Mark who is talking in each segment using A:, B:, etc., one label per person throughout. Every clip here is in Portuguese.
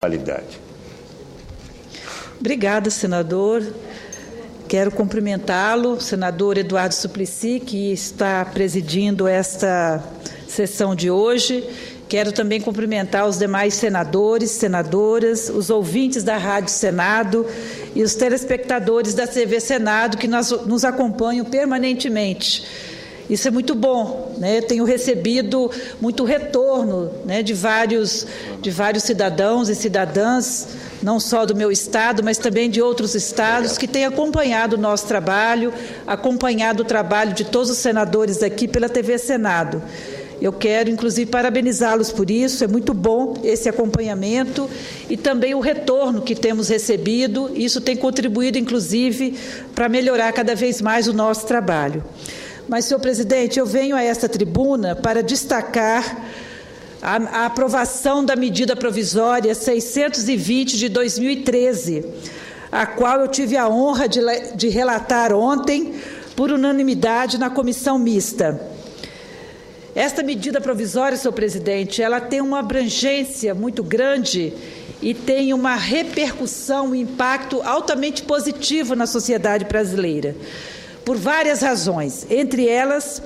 A: qualidade.
B: Obrigada, senador. Quero cumprimentá-lo, senador Eduardo Suplicy, que está presidindo esta sessão de hoje. Quero também cumprimentar os demais senadores, senadoras, os ouvintes da Rádio Senado e os telespectadores da TV Senado que nos acompanham permanentemente. Isso é muito bom, né? Tenho recebido muito retorno, né, de vários cidadãos e cidadãs, não só do meu estado, mas também de outros estados, que têm acompanhado o nosso trabalho, acompanhado o trabalho de todos os senadores aqui pela TV Senado. Eu quero, inclusive, parabenizá-los por isso, é muito bom esse acompanhamento e também o retorno que temos recebido. Isso tem contribuído, inclusive, para melhorar cada vez mais o nosso trabalho. Mas, senhor presidente, eu venho a esta tribuna para destacar a aprovação da medida provisória 620 de 2013, a qual eu tive a honra de relatar ontem, por unanimidade, na comissão mista. Esta medida provisória, senhor presidente, ela tem uma abrangência muito grande e tem uma repercussão, um impacto altamente positivo na sociedade brasileira, por várias razões. Entre elas,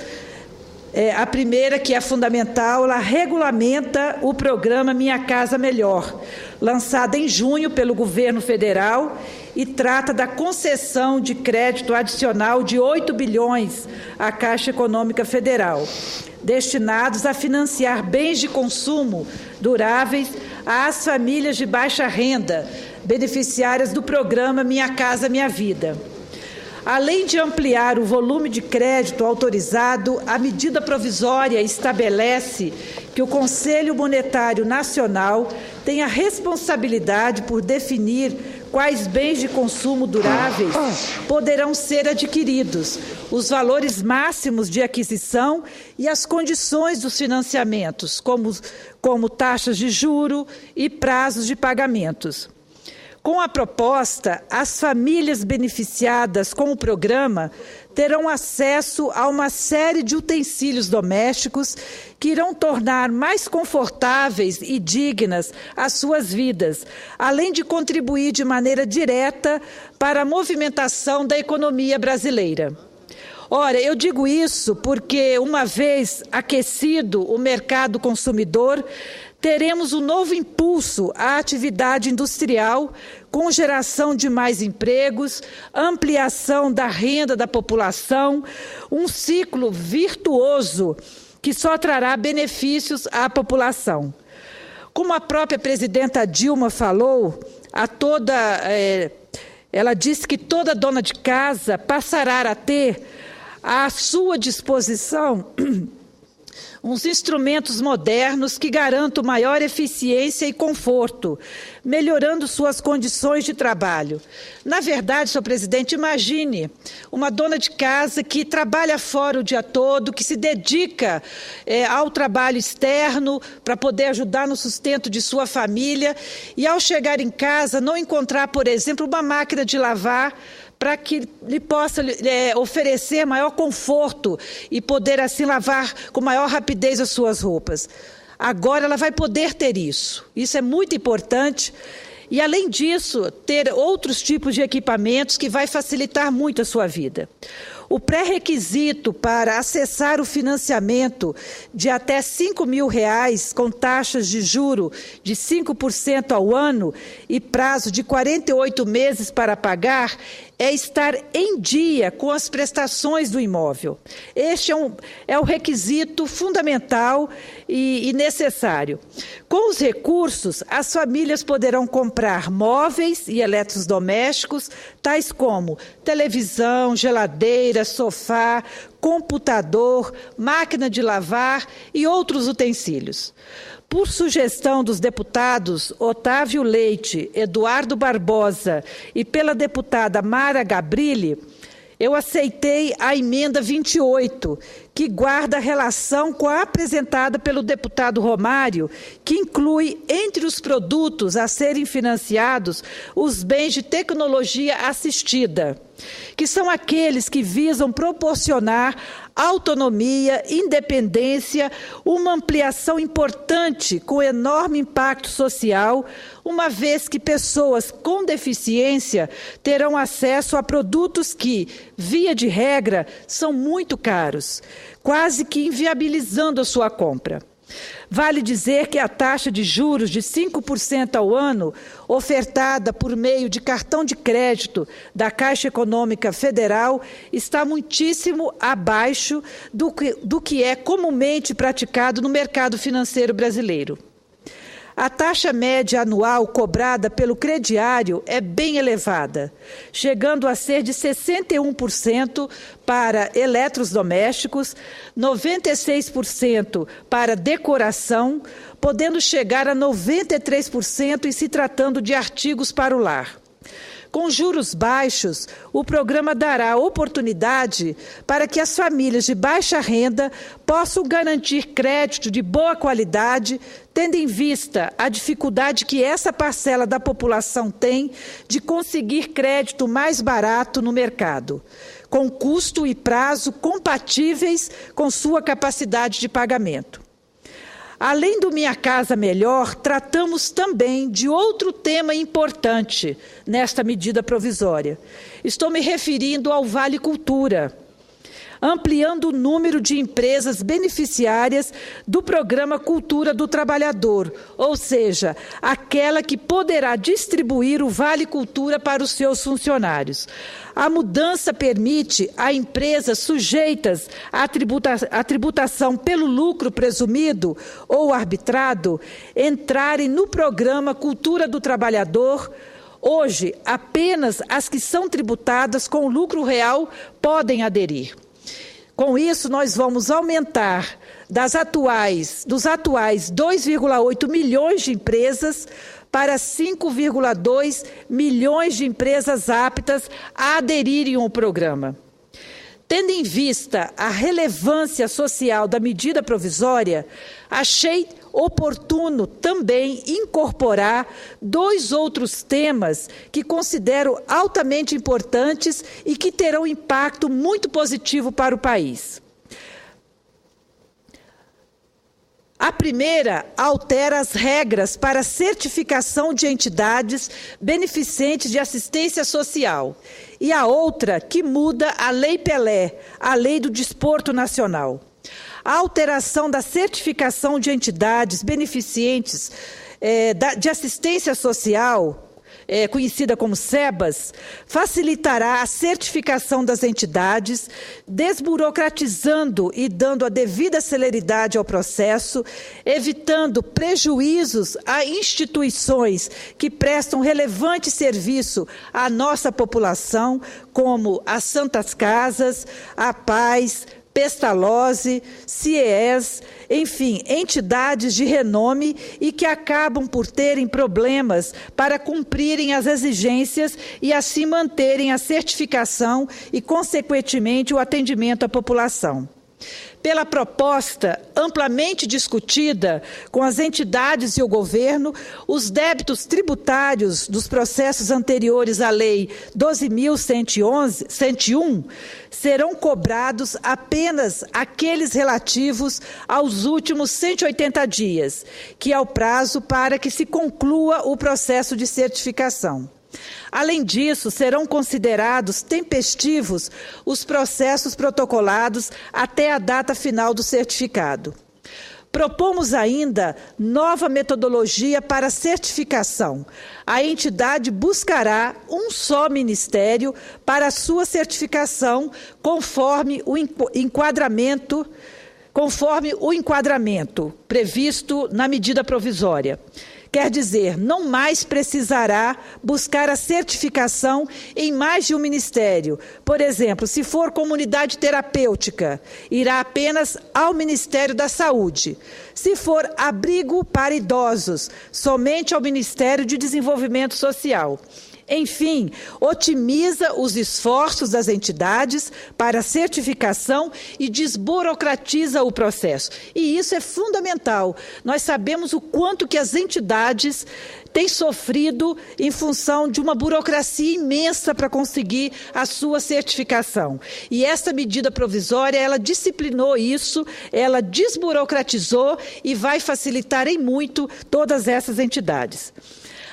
B: a primeira, que é fundamental, ela regulamenta o programa Minha Casa Melhor, lançado em junho pelo governo federal, e trata da concessão de crédito adicional de 8 bilhões à Caixa Econômica Federal, destinados a financiar bens de consumo duráveis às famílias de baixa renda, beneficiárias do programa Minha Casa Minha Vida. Além de ampliar o volume de crédito autorizado, a medida provisória estabelece que o Conselho Monetário Nacional tem a responsabilidade por definir quais bens de consumo duráveis poderão ser adquiridos, os valores máximos de aquisição e as condições dos financiamentos, como taxas de juro e prazos de pagamentos. Com a proposta, as famílias beneficiadas com o programa terão acesso a uma série de utensílios domésticos que irão tornar mais confortáveis e dignas as suas vidas, além de contribuir de maneira direta para a movimentação da economia brasileira. Ora, eu digo isso porque, uma vez aquecido o mercado consumidor, teremos um novo impulso à atividade industrial, com geração de mais empregos, ampliação da renda da população, um ciclo virtuoso que só trará benefícios à população. Como a própria presidenta Dilma falou, ela disse que toda dona de casa passará a ter à sua disposição uns instrumentos modernos que garantam maior eficiência e conforto, melhorando suas condições de trabalho. Na verdade, senhor presidente, imagine uma dona de casa que trabalha fora o dia todo, que se dedica ao trabalho externo para poder ajudar no sustento de sua família e, ao chegar em casa, não encontrar, por exemplo, uma máquina de lavar para que lhe possa oferecer maior conforto e poder, assim, lavar com maior rapidez as suas roupas. Agora ela vai poder ter isso. Isso é muito importante. E, além disso, ter outros tipos de equipamentos que vai facilitar muito a sua vida. O pré-requisito para acessar o financiamento de até R$ 5.000, com taxas de juro de 5% ao ano e prazo de 48 meses para pagar, é estar em dia com as prestações do imóvel. Este é o requisito fundamental e necessário. Com os recursos, as famílias poderão comprar móveis e eletrodomésticos, tais como televisão, geladeira, sofá, computador, máquina de lavar e outros utensílios. Por sugestão dos deputados Otávio Leite, Eduardo Barbosa e pela deputada Mara Gabrilli, eu aceitei a emenda 28, que guarda relação com a apresentada pelo deputado Romário, que inclui, entre os produtos a serem financiados, os bens de tecnologia assistida, que são aqueles que visam proporcionar autonomia, independência, uma ampliação importante com enorme impacto social, uma vez que pessoas com deficiência terão acesso a produtos que, via de regra, são muito caros, quase que inviabilizando a sua compra. Vale dizer que a taxa de juros de 5% ao ano, ofertada por meio de cartão de crédito da Caixa Econômica Federal, está muitíssimo abaixo do que é comumente praticado no mercado financeiro brasileiro. A taxa média anual cobrada pelo crediário é bem elevada, chegando a ser de 61% para eletrodomésticos, 96% para decoração, podendo chegar a 93% em se tratando de artigos para o lar. Com juros baixos, o programa dará oportunidade para que as famílias de baixa renda possam garantir crédito de boa qualidade, tendo em vista a dificuldade que essa parcela da população tem de conseguir crédito mais barato no mercado, com custo e prazo compatíveis com sua capacidade de pagamento. Além do Minha Casa Melhor, tratamos também de outro tema importante nesta medida provisória. Estou me referindo ao Vale Cultura, ampliando o número de empresas beneficiárias do programa Cultura do Trabalhador, ou seja, aquela que poderá distribuir o Vale Cultura para os seus funcionários. A mudança permite a empresas sujeitas à tributação pelo lucro presumido ou arbitrado entrarem no programa Cultura do Trabalhador. Hoje, apenas as que são tributadas com lucro real podem aderir. Com isso, nós vamos aumentar dos atuais 2,8 milhões de empresas para 5,2 milhões de empresas aptas a aderirem ao programa. Tendo em vista a relevância social da medida provisória, achei oportuno também incorporar dois outros temas que considero altamente importantes e que terão impacto muito positivo para o país. A primeira altera as regras para certificação de entidades beneficentes de assistência social e a outra que muda a Lei Pelé, a Lei do Desporto Nacional. A alteração da certificação de entidades beneficentes de assistência social, conhecida como SEBAS, facilitará a certificação das entidades, desburocratizando e dando a devida celeridade ao processo, evitando prejuízos a instituições que prestam relevante serviço à nossa população, como as Santas Casas, a Paz, Pestalozzi, CIES, enfim, entidades de renome e que acabam por terem problemas para cumprirem as exigências e assim manterem a certificação e, consequentemente, o atendimento à população. Pela proposta amplamente discutida com as entidades e o governo, os débitos tributários dos processos anteriores à Lei 12.101 serão cobrados apenas aqueles relativos aos últimos 180 dias, que é o prazo para que se conclua o processo de certificação. Além disso, serão considerados tempestivos os processos protocolados até a data final do certificado. Propomos ainda nova metodologia para certificação. A entidade buscará um só ministério para a sua certificação, conforme o enquadramento previsto na medida provisória. Quer dizer, não mais precisará buscar a certificação em mais de um ministério. Por exemplo, se for comunidade terapêutica, irá apenas ao Ministério da Saúde. Se for abrigo para idosos, somente ao Ministério de Desenvolvimento Social. Enfim, otimiza os esforços das entidades para a certificação e desburocratiza o processo. E isso é fundamental. Nós sabemos o quanto que as entidades têm sofrido em função de uma burocracia imensa para conseguir a sua certificação. E esta medida provisória, ela disciplinou isso, ela desburocratizou e vai facilitar em muito todas essas entidades.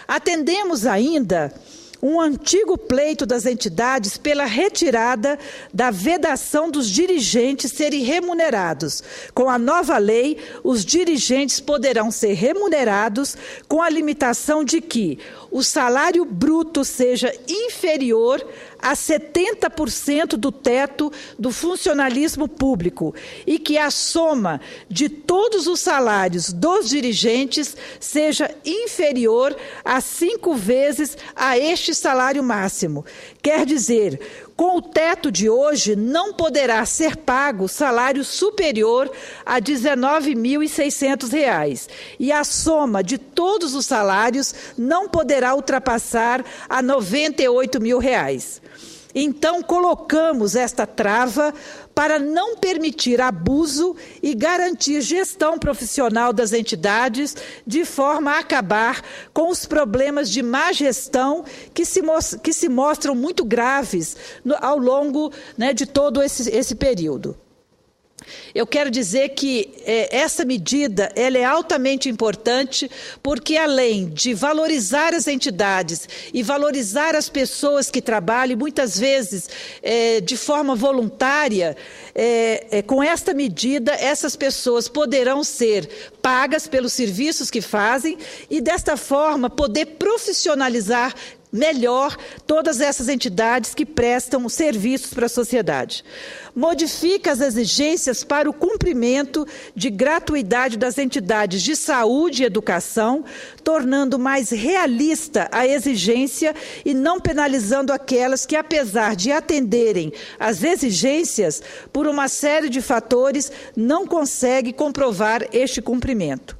B: Atendemos ainda um antigo pleito das entidades pela retirada da vedação dos dirigentes serem remunerados. Com a nova lei, os dirigentes poderão ser remunerados com a limitação de que o salário bruto seja inferior a 70% do teto do funcionalismo público e que a soma de todos os salários dos dirigentes seja inferior a 5 vezes a este salário máximo. Quer dizer, com o teto de hoje, não poderá ser pago salário superior a R$ 19.600 e a soma de todos os salários não poderá ultrapassar a R$ 98.000. Então, colocamos esta trava para não permitir abuso e garantir gestão profissional das entidades, de forma a acabar com os problemas de má gestão que se mostram muito graves ao longo, de todo esse período. Eu quero dizer que essa medida ela é altamente importante porque, além de valorizar as entidades e valorizar as pessoas que trabalham, muitas vezes de forma voluntária, com esta medida, essas pessoas poderão ser pagas pelos serviços que fazem e, desta forma, poder profissionalizar melhor todas essas entidades que prestam serviços para a sociedade. Modifica as exigências para o cumprimento de gratuidade das entidades de saúde e educação, tornando mais realista a exigência e não penalizando aquelas que, apesar de atenderem às exigências, por uma série de fatores, não conseguem comprovar este cumprimento.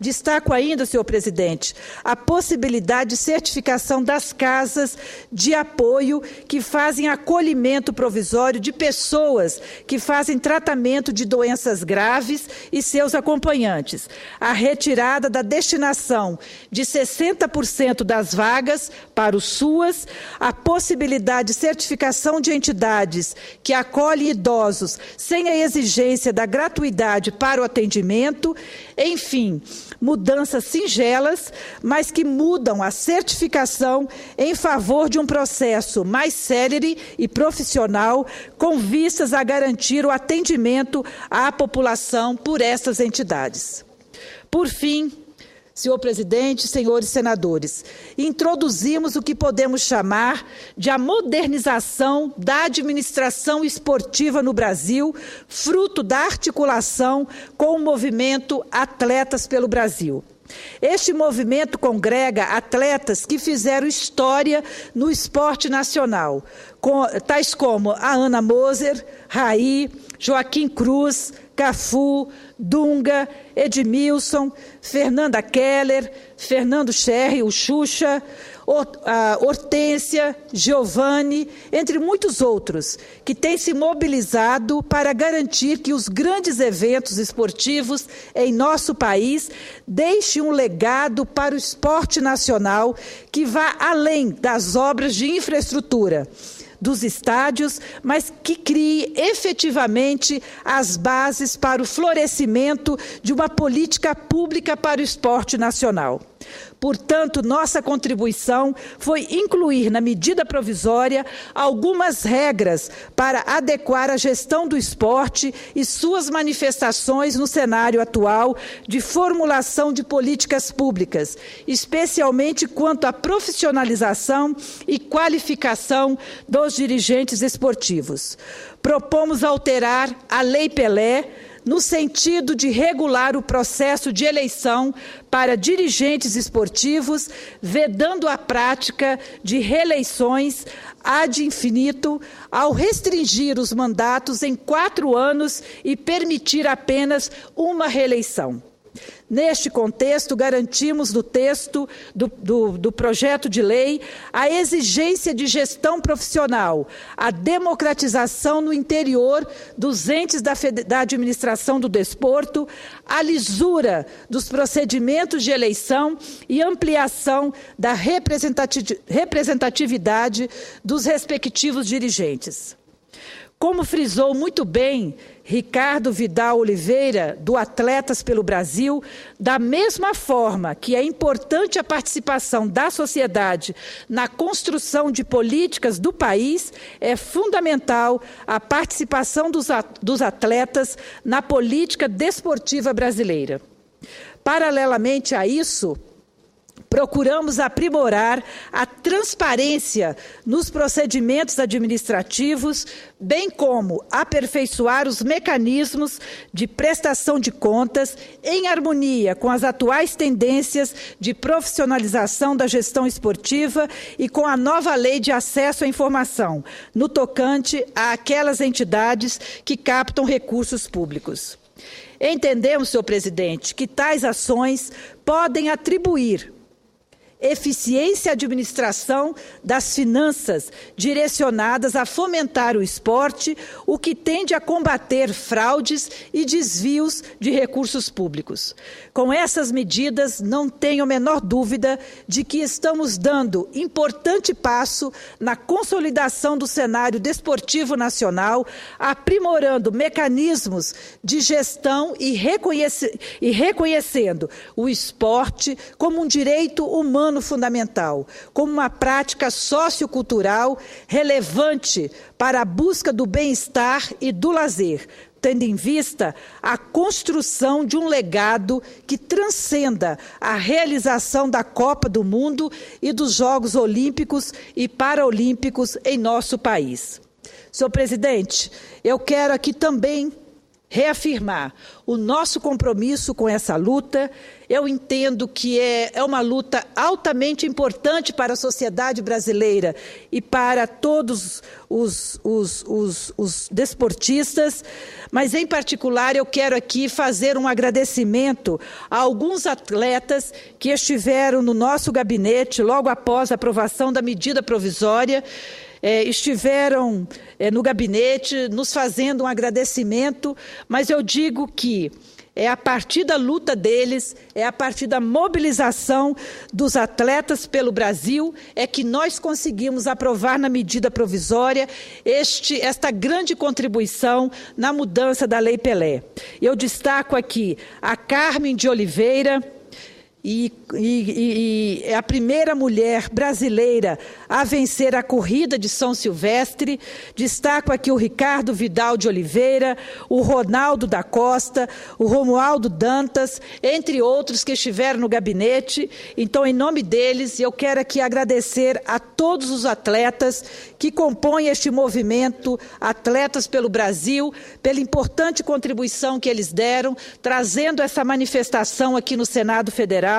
B: Destaco ainda, senhor presidente, a possibilidade de certificação das casas de apoio que fazem acolhimento provisório de pessoas que fazem tratamento de doenças graves e seus acompanhantes. A retirada da destinação de 60% das vagas para o SUAS, a possibilidade de certificação de entidades que acolhem idosos sem a exigência da gratuidade para o atendimento, enfim, mudanças singelas, mas que mudam a certificação em favor de um processo mais célere e profissional, com vistas a garantir o atendimento à população por essas entidades. Por fim, senhor presidente, senhores senadores, introduzimos o que podemos chamar de a modernização da administração esportiva no Brasil, fruto da articulação com o movimento Atletas pelo Brasil. Este movimento congrega atletas que fizeram história no esporte nacional, tais como a Ana Moser, Raí, Joaquim Cruz, Cafu, Dunga, Edmilson, Fernanda Keller, Fernando Scherri, o Xuxa, Hortência, Giovanni, entre muitos outros, que têm se mobilizado para garantir que os grandes eventos esportivos em nosso país deixem um legado para o esporte nacional que vá além das obras de infraestrutura dos estádios, mas que crie efetivamente as bases para o florescimento de uma política pública para o esporte nacional. Portanto, nossa contribuição foi incluir na medida provisória algumas regras para adequar a gestão do esporte e suas manifestações no cenário atual de formulação de políticas públicas, especialmente quanto à profissionalização e qualificação dos dirigentes esportivos. Propomos alterar a Lei Pelé, no sentido de regular o processo de eleição para dirigentes esportivos, vedando a prática de reeleições ad infinitum, ao restringir os mandatos em 4 anos e permitir apenas uma reeleição. Neste contexto, garantimos no texto do projeto de lei a exigência de gestão profissional, a democratização no interior dos entes da administração do desporto, a lisura dos procedimentos de eleição e ampliação da representatividade dos respectivos dirigentes. Como frisou muito bem Ricardo Vidal Oliveira, do Atletas pelo Brasil, da mesma forma que é importante a participação da sociedade na construção de políticas do país, é fundamental a participação dos atletas na política desportiva brasileira. Paralelamente a isso, procuramos aprimorar a transparência nos procedimentos administrativos, bem como aperfeiçoar os mecanismos de prestação de contas em harmonia com as atuais tendências de profissionalização da gestão esportiva e com a nova lei de acesso à informação, no tocante àquelas entidades que captam recursos públicos. Entendemos, senhor presidente, que tais ações podem atribuir eficiência e administração das finanças direcionadas a fomentar o esporte, o que tende a combater fraudes e desvios de recursos públicos. Com essas medidas, não tenho a menor dúvida de que estamos dando importante passo na consolidação do cenário desportivo nacional, aprimorando mecanismos de gestão e reconhecendo o esporte como um direito humano fundamental, como uma prática sociocultural relevante para a busca do bem-estar e do lazer, tendo em vista a construção de um legado que transcenda a realização da Copa do Mundo e dos Jogos Olímpicos e Paralímpicos em nosso país. Senhor presidente, eu quero aqui também reafirmar o nosso compromisso com essa luta. Eu entendo que é uma luta altamente importante para a sociedade brasileira e para todos os desportistas, mas, em particular, eu quero aqui fazer um agradecimento a alguns atletas que estiveram no nosso gabinete logo após a aprovação da medida provisória, estiveram no gabinete nos fazendo um agradecimento, mas eu digo que é a partir da luta deles, é a partir da mobilização dos atletas pelo Brasil, é que nós conseguimos aprovar na medida provisória esta grande contribuição na mudança da Lei Pelé. Eu destaco aqui a Carmen de Oliveira, e é a primeira mulher brasileira a vencer a corrida de São Silvestre. Destaco aqui o Ricardo Vidal de Oliveira, o Ronaldo da Costa, o Romualdo Dantas, entre outros que estiveram no gabinete. Então, em nome deles, eu quero aqui agradecer a todos os atletas que compõem este movimento Atletas pelo Brasil, pela importante contribuição que eles deram, trazendo essa manifestação aqui no Senado Federal,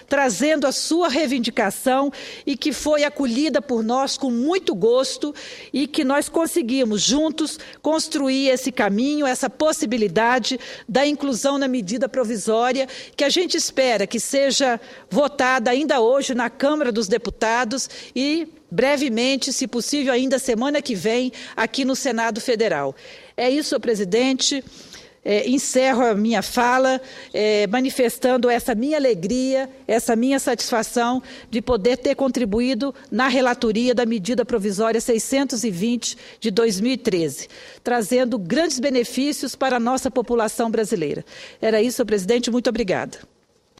B: trazendo a sua reivindicação e que foi acolhida por nós com muito gosto e que nós conseguimos juntos construir esse caminho, essa possibilidade da inclusão na medida provisória, que a gente espera que seja votada ainda hoje na Câmara dos Deputados e brevemente, se possível ainda semana que vem, aqui no Senado Federal. É isso, senhor presidente. Encerro a minha fala manifestando essa minha alegria, essa minha satisfação de poder ter contribuído na relatoria da medida provisória 620 de 2013, trazendo grandes benefícios para a nossa população brasileira. Era isso, senhor presidente. Muito obrigada.